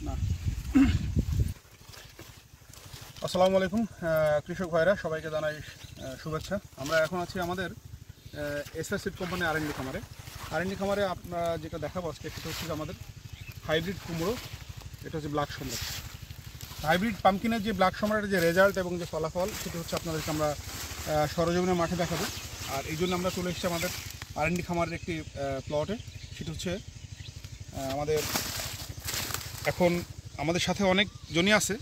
না। আসসালামু আলাইকুম কৃষক ভাইরা, সবাইকে জানাই শুভেচ্ছা। আমরা এখন আছি আমাদের এসআর সিড কোম্পানি আরএনডি খামারে। আরএনডি খামারে আপনারা যেটা দেখাবো আজকে, সেটা হচ্ছে আমাদের হাইব্রিড কুমড়ো। এটা হচ্ছে ব্ল্যাক সম্রাট। হাইব্রিড পাম্পকিনের যে ব্ল্যাক সম্রাটের যে রেজাল্ট এবং যে ফলাফল, সেটা হচ্ছে আপনাদেরকে আমরা সরজমিনের মাঠে দেখাবো। আর এই জন্য আমরা চলে এসেছি আমাদের আরএনডি খামারের একটি প্লটে। সেটা হচ্ছে আমাদের এখন আমাদের সাথে অনেক জনই আছে।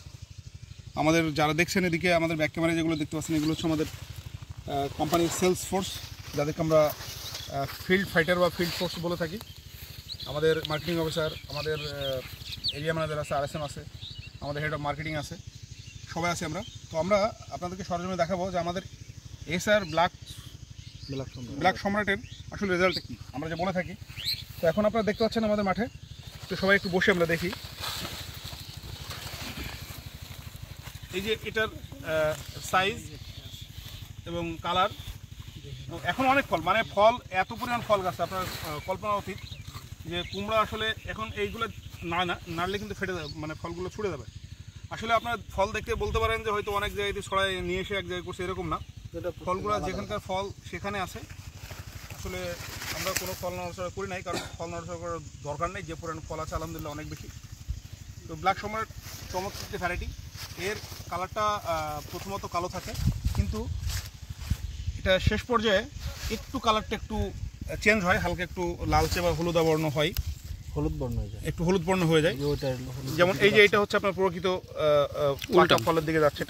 আমাদের যারা দেখছেন এদিকে আমাদের ব্যাক ক্যামেরায় যেগুলো দেখতে পাচ্ছেন, এগুলো হচ্ছে আমাদের কোম্পানির সেলস ফোর্স, যাদেরকে আমরা ফিল্ড ফাইটার বা ফিল্ড ফোর্স বলে থাকি। আমাদের মার্কেটিং অফিসার, আমাদের এরিয়া ম্যানেজার আছে, আরএসএম আছে, আমাদের হেড অফ মার্কেটিং আছে, সবাই আছে আমরা। তো আমরা আপনাদেরকে সরজমিনে দেখাবো যে আমাদের এসআর ব্ল্যাক সম্রাটের আসলে রেজাল্টটা কী, আমরা যে বলে থাকি। তো এখন আপনারা দেখতে পাচ্ছেন আমাদের মাঠে। তো সবাই একটু বসে আমরা দেখি। এই যে এটার সাইজ এবং কালার, এখন অনেক ফল, মানে ফল এত পরিমাণ ফল গাছে আপনার কল্পনা অতীত। যে কুমড়া আসলে এখন এইগুলো নাড়লে কিন্তু ফেটে যাবে, মানে ফলগুলো ছুটে যাবে। আসলে আপনার ফল দেখতে বলতে পারেন যে হয়তো অনেক জায়গায় ছড়ায় নিয়ে এসে এক জায়গায় করছে, এরকম না। ফলগুলো যেখানকার ফল সেখানে আছে। আসলে আমরা কোনো ফল নড়াচড়া করি নাই, কারণ ফল নড়াচড়া করার দরকার নেই। যে পরিমাণ ফল আছে আলহামদুলিল্লাহ অনেক বেশি। তো ব্ল্যাক সম্রাট চমৎকার যে ভ্যারাইটি, এর কালারটা প্রথমত কালো থাকে, কিন্তু এটা শেষ পর্যায়ে একটু কালারটা একটু চেঞ্জ হয়, হালকা একটু লালচে বা হলুদা বর্ণ হয়, হলুদ বর্ণ হয়ে যায়, একটু হলুদ বর্ণ হয়ে যায়। যেমন এই যে এটা হচ্ছে আপনার প্রকৃত উল্টা ফলের দিকে যাচ্ছে।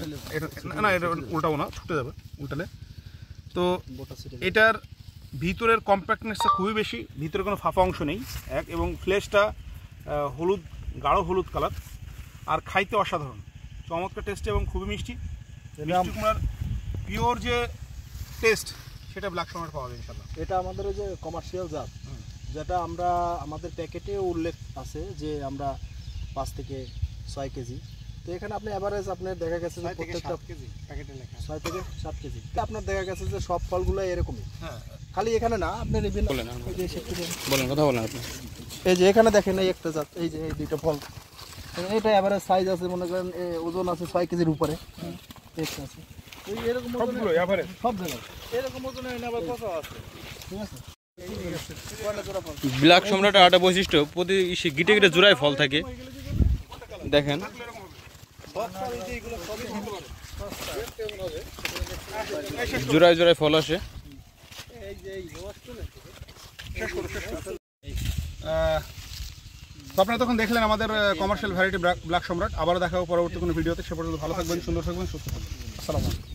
না, এটা উল্টাও না, ছুটে যাবে উল্টালে। তো এটার ভিতরের কম্প্যাক্টনেসটা খুবই বেশি, ভিতরে কোনো ফাঁপা অংশ নেই এক, এবং ফ্লেশটা হলুদ, গাঢ় হলুদ কালার, আর খাইতে অসাধারণ চমৎকার টেস্ট এবং খুবই মিষ্টি। মিষ্টি কুমড়ার পিওর যে টেস্ট, সেটা ব্ল্যাক সম্রাট পাওয়া যায় ইনশাআল্লাহ। এটা আমাদের যে কমার্শিয়াল জাত, যেটা আমরা আমাদের প্যাকেটে উল্লেখ আছে যে আমরা 5 থেকে 6 কেজি। তো এখানে আপনি এভারেজ আপনার দেখা গেছে যে প্রত্যেকটা প্যাকেটে লেখা 6 থেকে 7 কেজি। আপনার দেখা গেছে যে সব ফলগুলো এরকমই। হ্যাঁ, খালি এখানে না, আপনি নিবেন বলেন, কথা বলেন আপনি। এই যে এখানে দেখেন এই একটা জাত, এই যে এই দুইটা ফল, এটা এভারেজ সাইজ আছে, মনে করেন ওজন আছে 6 কেজির উপরে। টেস্ট আছে এরকম সবগুলো এভারেজ, সব জায়গায় এরকম ওজনে আবার পচা আছে। ঠিক আছে। ব্ল্যাক সম্রাটের আরেকটা বৈশিষ্ট্য, প্রতি গিটে গিটে জোড়ায় ফল থাকে। দেখেন জোড়ায় জোড়ায় ফল আসে। তো আপনারা তখন দেখলেন আমাদের কমার্শিয়াল ভ্যারাইটি ব্ল্যাক সম্রাট। আবারও দেখাবো পরবর্তী কোনো ভিডিওতে। সে পর্যন্ত ভালো থাকবেন, সুন্দর থাকবেন, সুস্থ থাকবেন। আসসালামু আলাইকুম।